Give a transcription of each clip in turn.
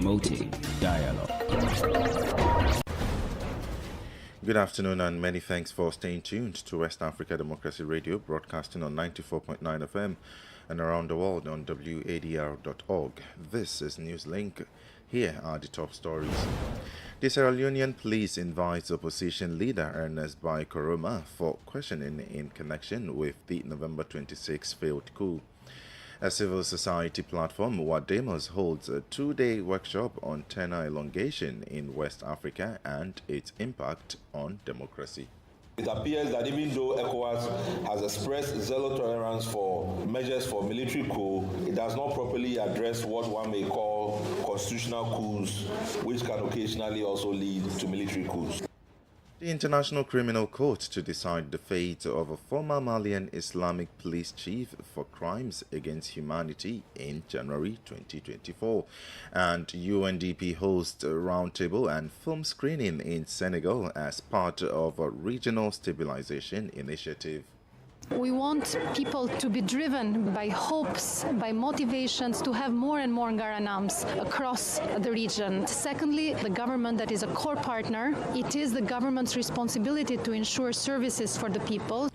promoting dialogue. Good afternoon and many thanks for staying tuned to West Africa Democracy Radio, broadcasting on 94.9 FM and around the world on wadr.org. This is NEWSLINK. Here are the top stories. The Sierra Leonean police invites opposition leader Ernest Bai Koroma for questioning in connection with the November 26 failed coup. A civil society platform, Wadr, holds a two-day workshop on tenure elongation in West Africa and its impact on democracy. It appears that even though ECOWAS has expressed zero tolerance for measures for military coup, it does not properly address what one may call constitutional coups, which can occasionally also lead to military coups. The International Criminal Court to decide the fate of a former Malian Islamic police chief for crimes against humanity in January 2024. And UNDP hosts a roundtable and film screening in Senegal as part of a regional stabilization initiative. We want people to be driven by hopes, by motivations to have more and more Garanams across the region. Secondly, the government that is a core partner, it is the government's responsibility to ensure services for the people.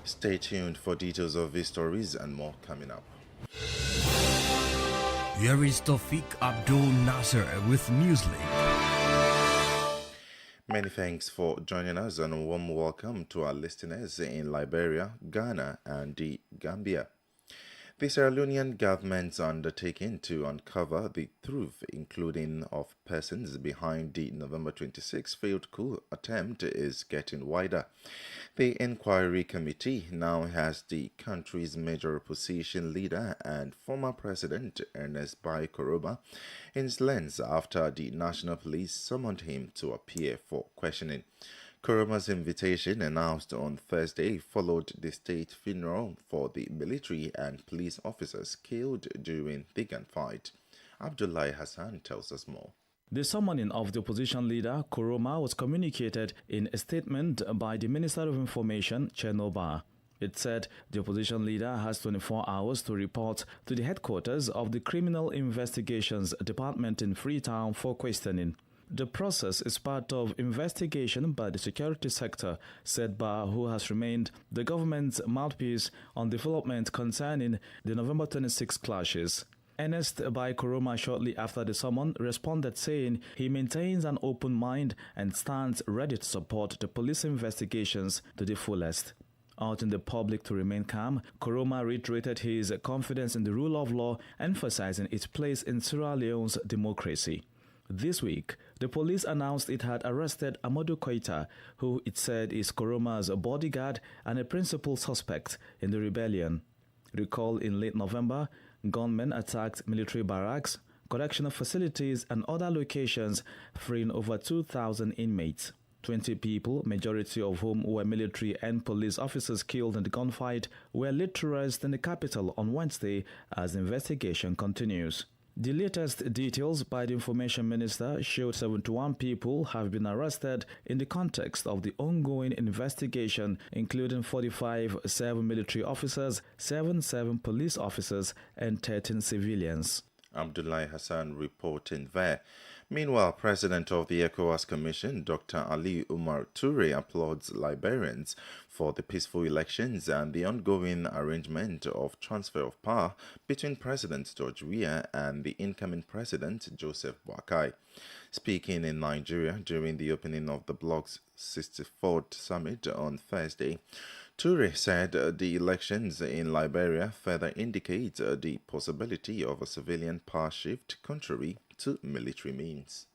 Stay tuned for details of these stories and more coming up. Here is Tawfiq Abdul Nasser with NEWSLINK. Many thanks for joining us and a warm welcome to our listeners in Liberia, Ghana and the Gambia. The Sierra Leonean government's undertaking to uncover the truth, including of persons behind the November 26 failed coup attempt, is getting wider. The inquiry committee now has the country's major opposition leader and former president Ernest Bai Koroma in its lens after the National Police summoned him to appear for questioning. Koroma's invitation, announced on Thursday, followed the state funeral for the military and police officers killed during the gunfight. Abdullahi Hassan tells us more. The summoning of the opposition leader, Koroma, was communicated in a statement by the Minister of Information, Chenoba. It said the opposition leader has 24 hours to report to the headquarters of the Criminal Investigations Department in Freetown for questioning. The process is part of investigation by the security sector, said Ba, who has remained the government's mouthpiece on development concerning the November 26 clashes. Ernest Bai Koroma, shortly after the summon, responded saying he maintains an open mind and stands ready to support the police investigations to the fullest. Urging the public to remain calm, Koroma reiterated his confidence in the rule of law, emphasizing its place in Sierra Leone's democracy. This week, the police announced it had arrested Amadou Koita, who it said is Koroma's bodyguard and a principal suspect in the rebellion. Recall in late November, gunmen attacked military barracks, correctional facilities and other locations, freeing over 2,000 inmates. 20 people, majority of whom were military and police officers killed in the gunfight, were laid to rest in the capital on Wednesday as the investigation continues. The latest details by the Information Minister showed 71 people have been arrested in the context of the ongoing investigation, including 7 military officers, 7 police officers, and 13 civilians. Abdullahi Hassan reporting there. Meanwhile, President of the ECOWAS Commission, Dr. Ali Umar Toure, applauds Liberians for the peaceful elections and the ongoing arrangement of transfer of power between President George Weah and the incoming President Joseph Boakai. Speaking in Nigeria during the opening of the bloc's 64th summit on Thursday, Toure said the elections in Liberia further indicate the possibility of a civilian power shift contrary to military means.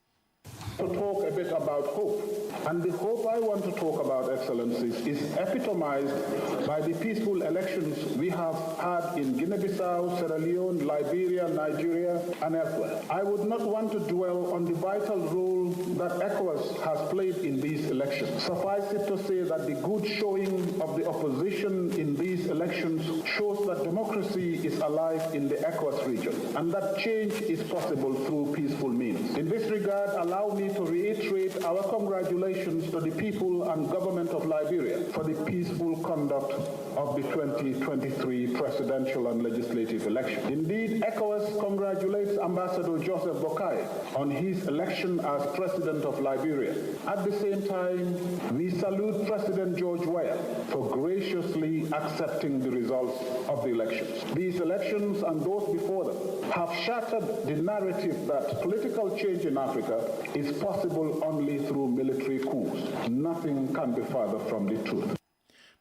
To talk a bit about hope, and the hope I want to talk about, Excellencies, is epitomized by the peaceful elections we have had in Guinea-Bissau, Sierra Leone, Liberia, Nigeria, and elsewhere. I would not want to dwell on the vital role that ECOWAS has played in these elections. Suffice it to say that the good showing of the opposition in these elections shows that democracy is alive in the ECOWAS region, and that change is possible through peaceful means. In this regard, allow me to reiterate our congratulations to the people and government of Liberia for the peaceful conduct of the 2023 presidential and legislative election. Indeed, ECOWAS congratulates Ambassador Joseph Boakai on his election as President of Liberia. At the same time, we salute President George Weah for graciously accepting the results of the elections. These elections and those before them have shattered the narrative that political change in Africa is possible only through military coups. Nothing can be further from the truth.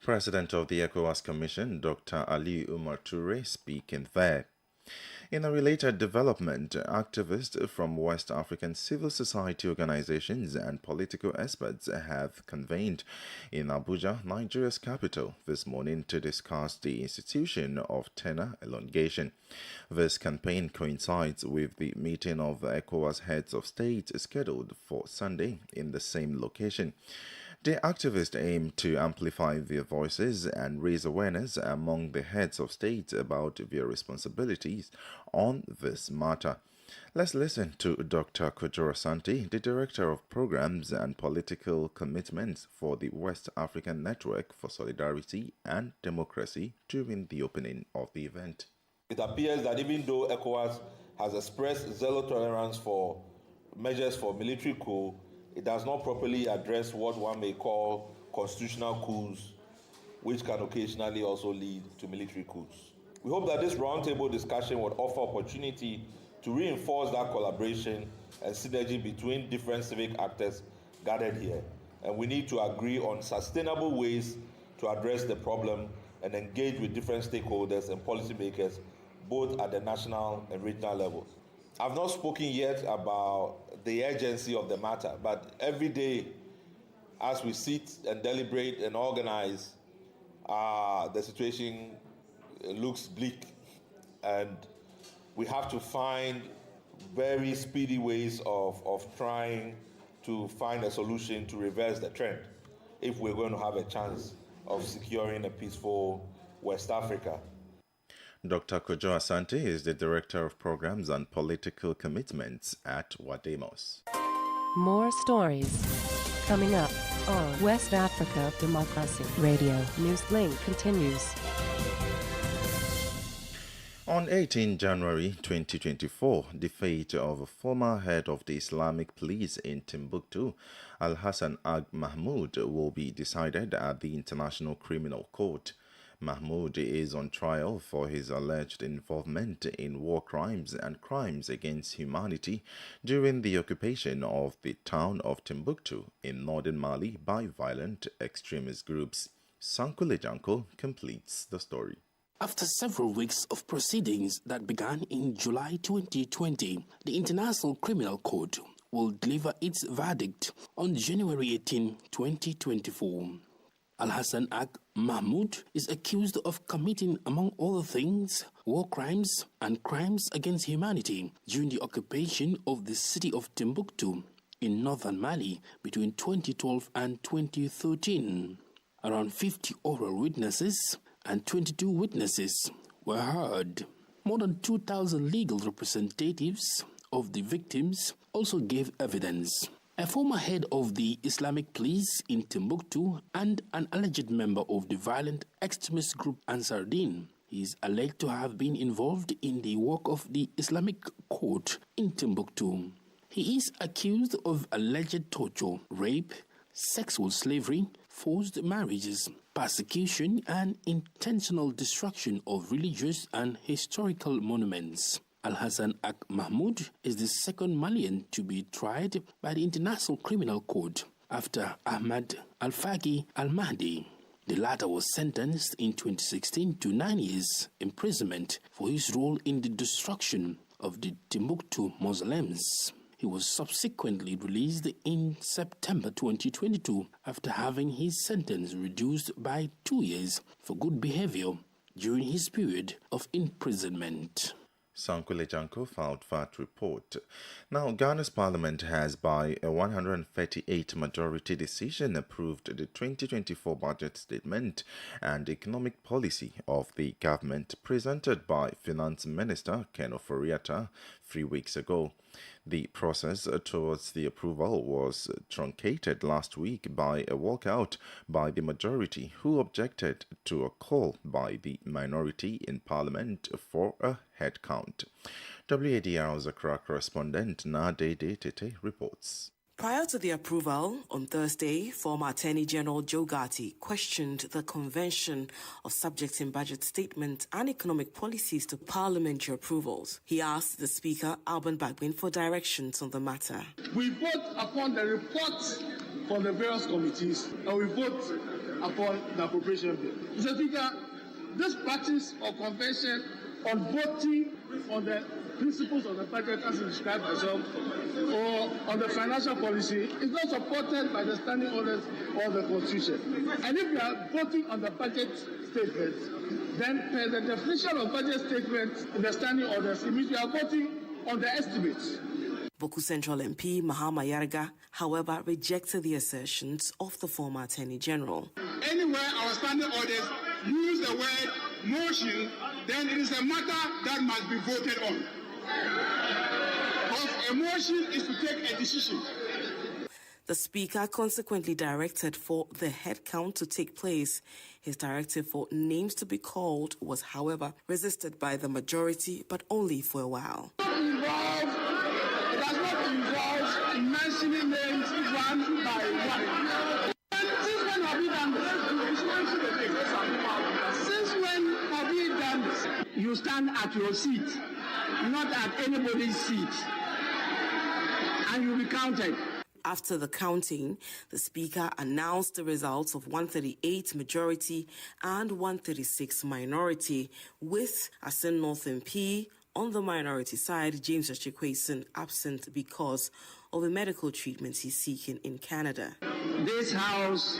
President of the ECOWAS Commission, Dr. Ali Umar Toure, speaking there. In a related development, activists from West African civil society organizations and political experts have convened in Abuja, Nigeria's capital, this morning to discuss the institution of tenure elongation. This campaign coincides with the meeting of ECOWAS heads of state scheduled for Sunday in the same location. The activists aim to amplify their voices and raise awareness among the heads of state about their responsibilities on this matter. Let's listen to Dr. Kojo Asante, the Director of Programs and Political Commitments for the West African Network for Solidarity and Democracy during the opening of the event. It appears that even though ECOWAS has expressed zero tolerance for measures for military coup, it does not properly address what one may call constitutional coups, which can occasionally also lead to military coups. We hope that this roundtable discussion would offer opportunity to reinforce that collaboration and synergy between different civic actors gathered here. And we need to agree on sustainable ways to address the problem and engage with different stakeholders and policymakers, both at the national and regional levels. I've not spoken yet about the urgency of the matter, but every day as we sit and deliberate and organize, the situation looks bleak, and we have to find very speedy ways of trying to find a solution to reverse the trend if we're going to have a chance of securing a peaceful West Africa. Dr. Kojo Asante is the Director of Programs and Political Commitments at Wademos. More stories coming up on West Africa Democracy Radio. NewsLink continues. On 18 January 2024, the fate of a former head of the Islamic police in Timbuktu, Al-Hassan Ag Mahmoud, will be decided at the International Criminal Court. Mahmoud is on trial for his alleged involvement in war crimes and crimes against humanity during the occupation of the town of Timbuktu in northern Mali by violent extremist groups. Sankule Janko completes the story. After several weeks of proceedings that began in July 2020, the International Criminal Court will deliver its verdict on January 18, 2024. Al-Hassan Ag Mahmoud is accused of committing, among other things, war crimes and crimes against humanity during the occupation of the city of Timbuktu in northern Mali between 2012 and 2013. Around 50 oral witnesses and 22 witnesses were heard. More than 2,000 legal representatives of the victims also gave evidence. A former head of the Islamic police in Timbuktu and an alleged member of the violent extremist group Ansar Din is alleged to have been involved in the work of the Islamic court in Timbuktu. He is accused of alleged torture, rape, sexual slavery, forced marriages, persecution, and intentional destruction of religious and historical monuments. Al-Hassan Ag Mahmoud is the second Malian to be tried by the International Criminal Court after Ahmad Al-Faqi Al-Mahdi. The latter was sentenced in 2016 to 9 years imprisonment for his role in the destruction of the Timbuktu mausoleums. He was subsequently released in September 2022 after having his sentence reduced by 2 years for good behavior during his period of imprisonment. Sankule Janko filed that report. Now, Ghana's parliament has, by a 138 majority decision, approved the 2024 budget statement and economic policy of the government presented by Finance Minister Ken Ofori-Atta 3 weeks ago. The process towards the approval was truncated last week by a walkout by the majority, who objected to a call by the minority in Parliament for a head count. WADR's Accra correspondent Nadede Tete reports. Prior to the approval, on Thursday, former Attorney General Joe Gatti questioned the convention of subjecting budget statements and economic policies to parliamentary approvals. He asked the Speaker, Alban Bagbin, for directions on the matter. We vote upon the reports from the various committees and we vote upon the appropriation bill. Mr. Speaker, this practice or convention on voting on the principles of the budget as described myself or on the financial policy is not supported by the standing orders or the constitution. And if we are voting on the budget statements, then per the definition of budget statements in the standing orders, it means we are voting on the estimates. Boku Central MP Mahama Yarga, however, rejected the assertions of the former Attorney General. Anywhere our standing orders use the word motion, then it is a matter that must be voted on. Because a motion is to take a decision. The Speaker consequently directed for the head count to take place. His directive for names to be called was, however, resisted by the majority, but only for a while. It does not involve mentioning names one by one. Since when have we done this? Since when have we done this? You stand at your seat, not at anybody's seat, and you'll be counted. After the counting, the Speaker announced the results of 138 majority and 136 minority, with Asen North MP on the minority side, James Achekweson, absent because of the medical treatment he's seeking in Canada. This House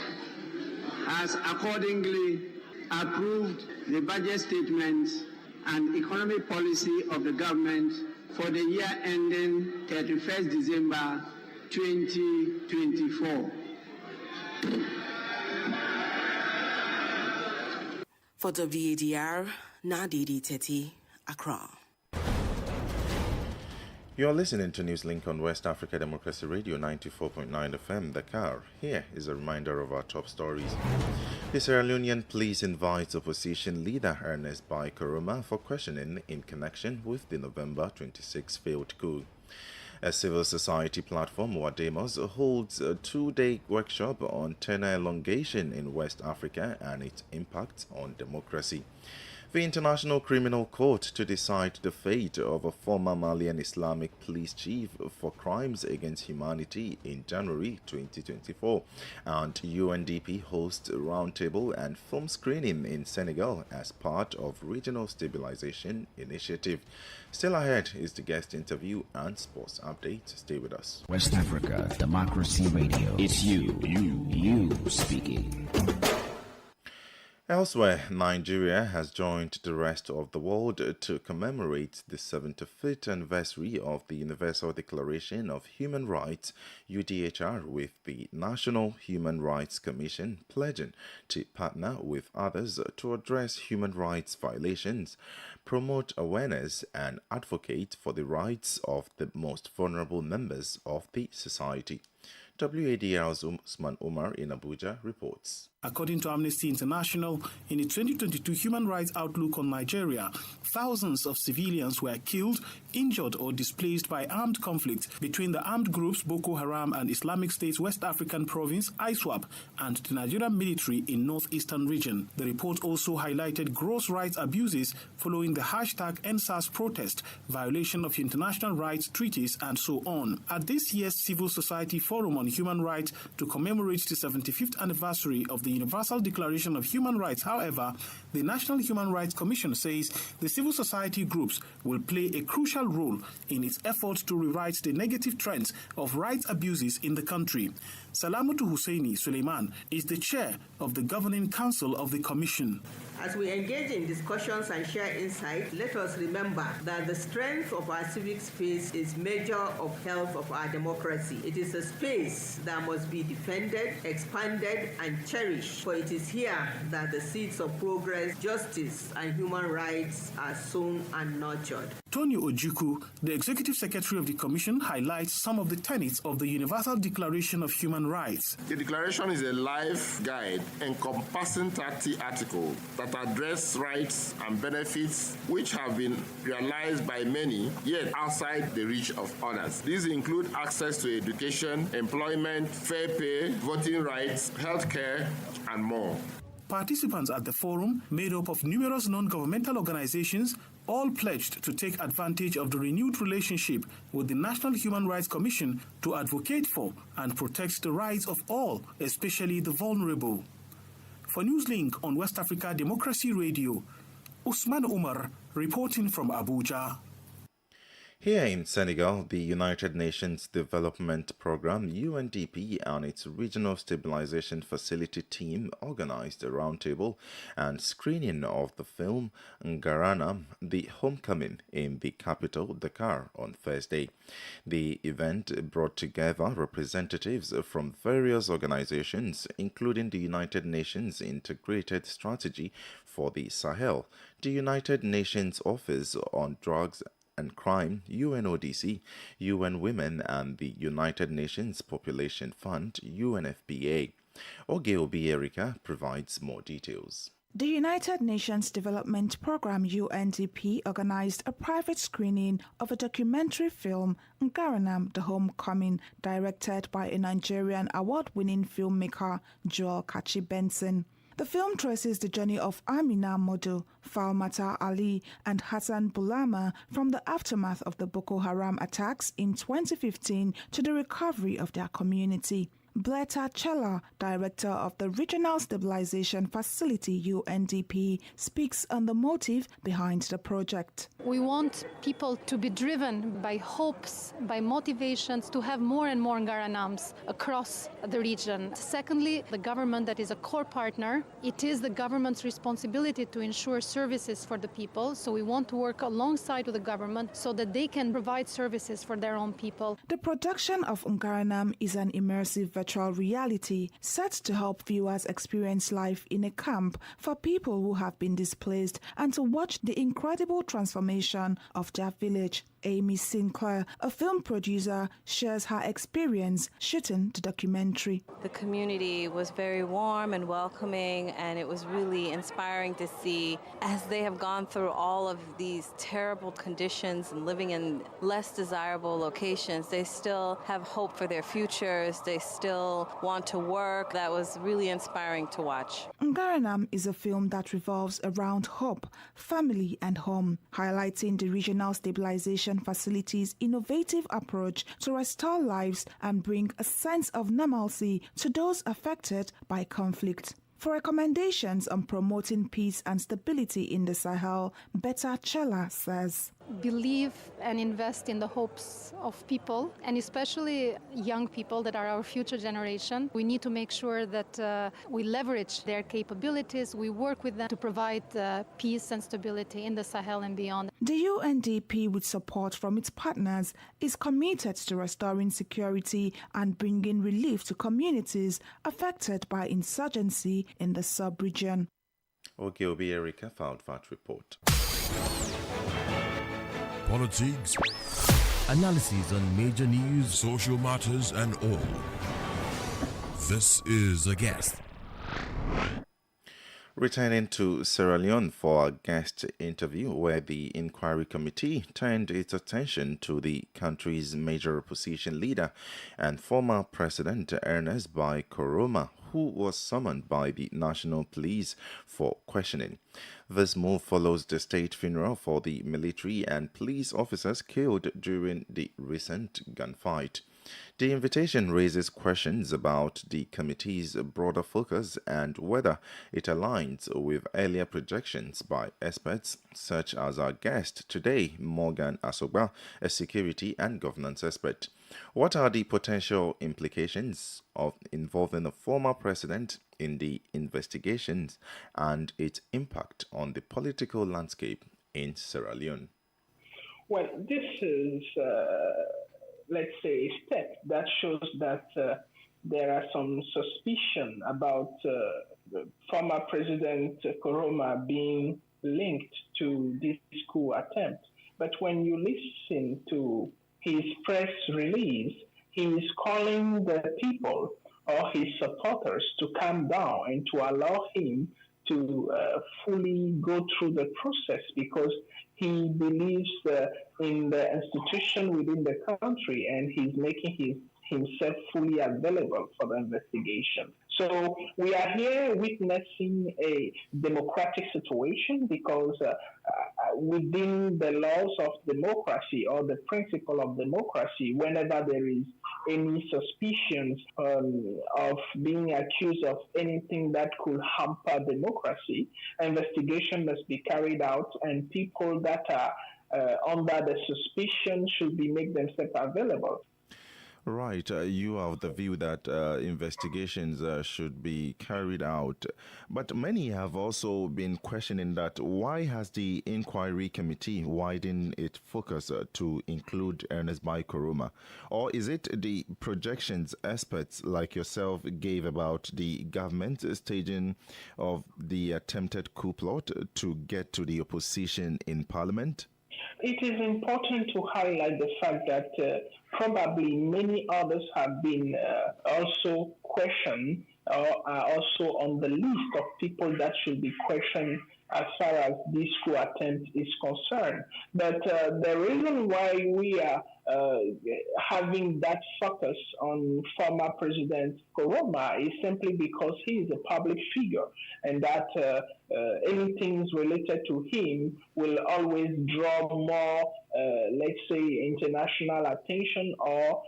has accordingly approved the budget statements and economic policy of the government for the year ending 31st December 2024. For WADR, Nadidi Teti, Accra. You're listening to NEWSLINK on West Africa Democracy Radio 94.9 FM, Dakar. Here is a reminder of our top stories. The Sierra Leonean police invites opposition leader Ernest Bai Koroma for questioning in connection with the November 26 failed coup. A civil society platform, Wadr, holds a 2-day workshop on tenure elongation in West Africa and its impact on democracy. The International Criminal Court to decide the fate of a former Malian Islamic police chief for crimes against humanity in January 2024. And UNDP hosts a roundtable and film screening in Senegal as part of Regional Stabilization Initiative. Still ahead is the guest interview and sports update. Stay with us. West Africa Democracy Radio. It's you speaking. Elsewhere, Nigeria has joined the rest of the world to commemorate the 75th anniversary of the Universal Declaration of Human Rights, UDHR, with the National Human Rights Commission pledging to partner with others to address human rights violations, promote awareness, and advocate for the rights of the most vulnerable members of the society. WADR's Usman Omar in Abuja reports. According to Amnesty International, in its 2022 Human Rights Outlook on Nigeria, thousands of civilians were killed, injured, or displaced by armed conflict between the armed groups Boko Haram and Islamic State's West African province, ISWAP, and the Nigerian military in northeastern region. The report also highlighted gross rights abuses following the #EndSARS protest, violation of international rights treaties, and so on. At this year's Civil Society Forum on Human Rights to commemorate the 75th anniversary of the Universal Declaration of Human Rights, however, the National Human Rights Commission says the civil society groups will play a crucial role in its efforts to rewrite the negative trends of rights abuses in the country. Salamatu Husseini Suleiman is the chair of the Governing Council of the Commission. As we engage in discussions and share insight, let us remember that the strength of our civic space is measure of health of our democracy. It is a space rights that must be defended, expanded, and cherished, for it is here that the seeds of progress, justice, and human rights are sown and nurtured. Tony Ojukwu, the Executive Secretary of the Commission, highlights some of the tenets of the Universal Declaration of Human Rights. The Declaration is a life guide encompassing 30 articles that address rights and benefits which have been realized by many, yet outside the reach of others. These include access to education, employment, fair pay, voting rights, healthcare, and more. Participants at the forum, made up of numerous non-governmental organizations, all pledged to take advantage of the renewed relationship with the National Human Rights Commission to advocate for and protect the rights of all, especially the vulnerable. For NEWSLINK on West Africa Democracy Radio, Usman Umar reporting from Abuja. Here in Senegal, the United Nations Development Programme UNDP and its Regional Stabilization Facility team organized a roundtable and screening of the film Ngarana, The Homecoming in the capital, Dakar, on Thursday. The event brought together representatives from various organizations, including the United Nations Integrated Strategy for the Sahel, the United Nations Office on Drugs and Crime, UNODC, UN Women, and the United Nations Population Fund, UNFPA. Ogeobi Erika provides more details. The United Nations Development Programme UNDP organized a private screening of a documentary film, Ngarana, The Homecoming, directed by a Nigerian award-winning filmmaker, Joel Kachi Benson. The film traces the journey of Amina Modu, Falmata Ali, and Hassan Bulama from the aftermath of the Boko Haram attacks in 2015 to the recovery of their community. Bleta Chella, director of the Regional Stabilization Facility UNDP, speaks on the motive behind the project. We want people to be driven by hopes, by motivations to have more and more Ngaranams across the region. Secondly, the government that is a core partner, it is the government's responsibility to ensure services for the people, so we want to work alongside with the government so that they can provide services for their own people. The production of Ngaranam is an immersive virtual reality set to help viewers experience life in a camp for people who have been displaced and to watch the incredible transformation of their village. Amy Sinclair, a film producer, shares her experience shooting the documentary. The community was very warm and welcoming, and it was really inspiring to see as they have gone through all of these terrible conditions and living in less desirable locations, they still have hope for their futures. They still want to work. That was really inspiring to watch. Ngaranam is a film that revolves around hope, family, and home, highlighting the Regional Stabilization Facility's innovative approach to restore lives and bring a sense of normalcy to those affected by conflict. For recommendations on promoting peace and stability in the Sahel, Beta Chella says, believe and invest in the hopes of people, and especially young people that are our future generation. We need to make sure that we leverage their capabilities, we work with them to provide peace and stability in the Sahel and beyond. The UNDP, with support from its partners, is committed to restoring security and bringing relief to communities affected by insurgency in the sub-region. Ogeobi Erika filed that report. Politics, analysis on major news, social matters, and all. This is A Guest. Returning to Sierra Leone for a guest interview where the inquiry committee turned its attention to the country's major opposition leader and former president Ernest Bai Koroma, who was summoned by the National Police for questioning. This move follows the state funeral for the military and police officers killed during the recent gunfight. The invitation raises questions about the committee's broader focus and whether it aligns with earlier projections by experts such as our guest today, Morgan Asobah, a security and governance expert. What are the potential implications of involving a former president in the investigations and its impact on the political landscape in Sierra Leone? Well, this is, let's say, a step that shows that there are some suspicion about former President Koroma being linked to this coup attempt. But when you listen to his press release, he is calling the people or his supporters to calm down and to allow him to fully go through the process, because he believes in the institution within the country, and he's making himself fully available for the investigation. So we are here witnessing a democratic situation, because within the laws of democracy or the principle of democracy, whenever there is any suspicions of being accused of anything that could hamper democracy, investigation must be carried out, and people that are under the suspicion should be made themselves available. Right. You have the view that investigations should be carried out. But many have also been questioning that why has the inquiry committee widened its focus to include Ernest Bai Koroma? Or is it the projections experts like yourself gave about the government staging of the attempted coup plot to get to the opposition in parliament? It is important to highlight the fact that probably many others have been also questioned or are also on the list of people that should be questioned as far as this coup attempt is concerned. But the reason why we are having that focus on former President Koroma is simply because he is a public figure, and that anything related to him will always draw more, let's say, international attention or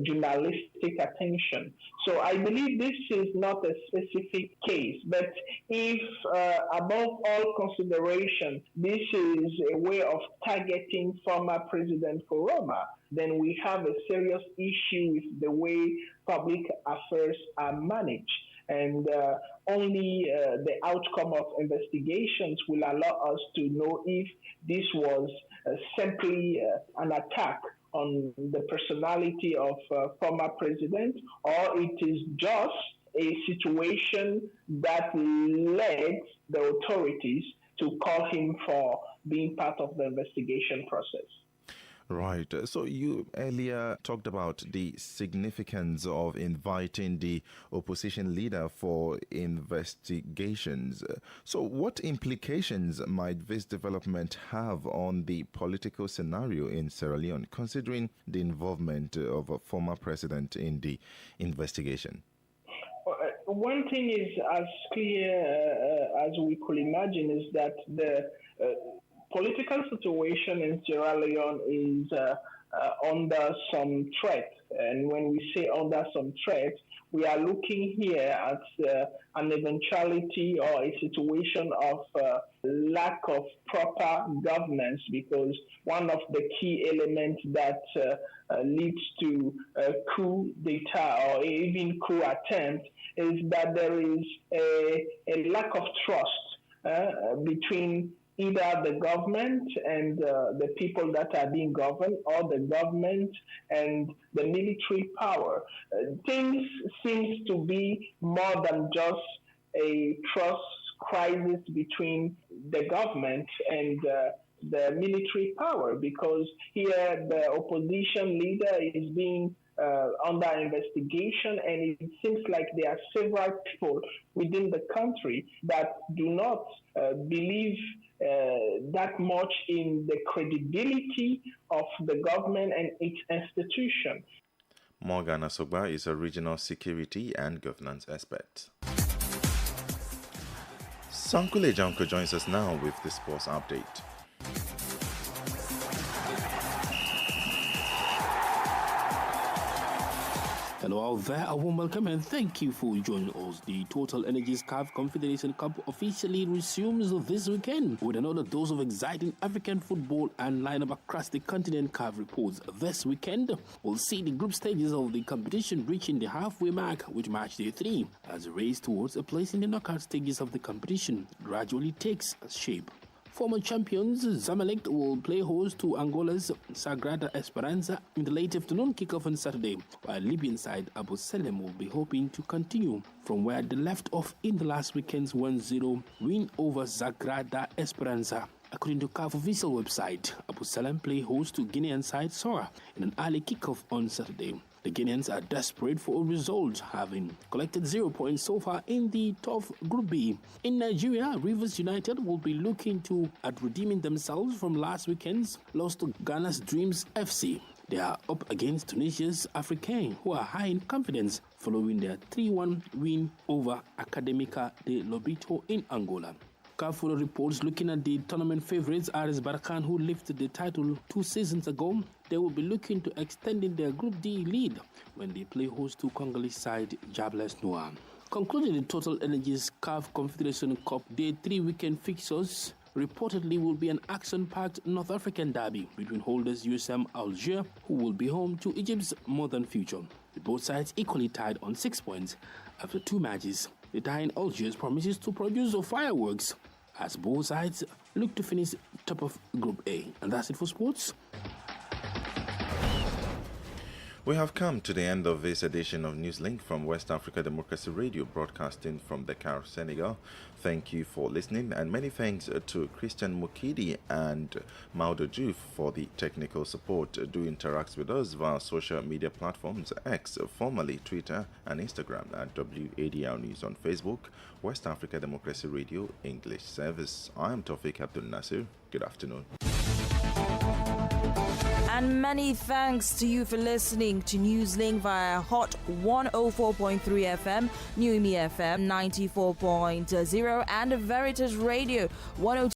journalistic attention. So I believe this is not a specific case, but if above all consideration, this is a way of targeting former President Koroma, then we have a serious issue with the way public affairs are managed. And only the outcome of investigations will allow us to know if this was simply an attack on the personality of former president, or it is just a situation that led the authorities to call him for being part of the investigation process. Right. So you earlier talked about the significance of inviting the opposition leader for investigations. So what implications might this development have on the political scenario in Sierra Leone, considering the involvement of a former president in the investigation? One thing is as clear as we could imagine is that the political situation in Sierra Leone is under some threat. And when we say under some threat, we are looking here at an eventuality or a situation of lack of proper governance, because one of the key elements that leads to coup d'etat or even coup attempt is that there is a lack of trust between either the government and the people that are being governed, or the government and the military power. Things seems to be more than just a trust crisis between the government and the military power, because here the opposition leader is being under investigation, and it seems like there are several people within the country that do not believe that much in the credibility of the government and its institution. Morgan Asogba is a regional security and governance expert. Sankule Janko joins us now with the sports update. Hello out there, a warm welcome and thank you for joining us. The Total Energies CAF Confederation Cup officially resumes this weekend with another dose of exciting African football and lineup across the continent. CAF reports this weekend will see the group stages of the competition reaching the halfway mark with match day 3 as the race towards a place in the knockout stages of the competition gradually takes shape. Former champions Zamalek will play host to Angola's Sagrada Esperanza in the late afternoon kickoff on Saturday, while Libyan side Abu Salem will be hoping to continue from where they left off in the last weekend's 1-0 win over Sagrada Esperanza. According to CAF official website, Abu Salem play host to Guinean side Sora in an early kickoff on Saturday. The Guineans are desperate for a result, having collected 0 points so far in the tough Group B. In Nigeria, Rivers United will be looking at redeeming themselves from last weekend's loss to Ghana's Dreams FC. They are up against Tunisia's Africain, who are high in confidence following their 3-1 win over Academica de Lobito in Angola. CAF reports looking at the tournament favourites RS Berkane, who lifted the title 2 seasons ago. They will be looking to extending their Group D lead when they play host to Congolese side Jabless Noir. Concluding the Total Energies CAF Confederation Cup Day 3 weekend fixtures, reportedly will be an action-packed North African derby between holders USM Alger, who will be home to Egypt's Modern Future. With both sides equally tied on 6 points after 2 matches. The tie in Algiers promises to produce fireworks as both sides look to finish top of Group A. And that's it for sports. We have come to the end of this edition of NewsLink from West Africa Democracy Radio, broadcasting from Dakar, Senegal. Thank you for listening, and many thanks to Christian Mukidi and Maudo Juf for the technical support. Do interact with us via social media platforms X, formerly Twitter, and Instagram at WADR News on Facebook, West Africa Democracy Radio English Service. I am Tawfiq Abdul Nasir. Good afternoon. And many thanks to you for listening to NewsLink via Hot 104.3 FM, New FM 94.0, and Veritas Radio 102.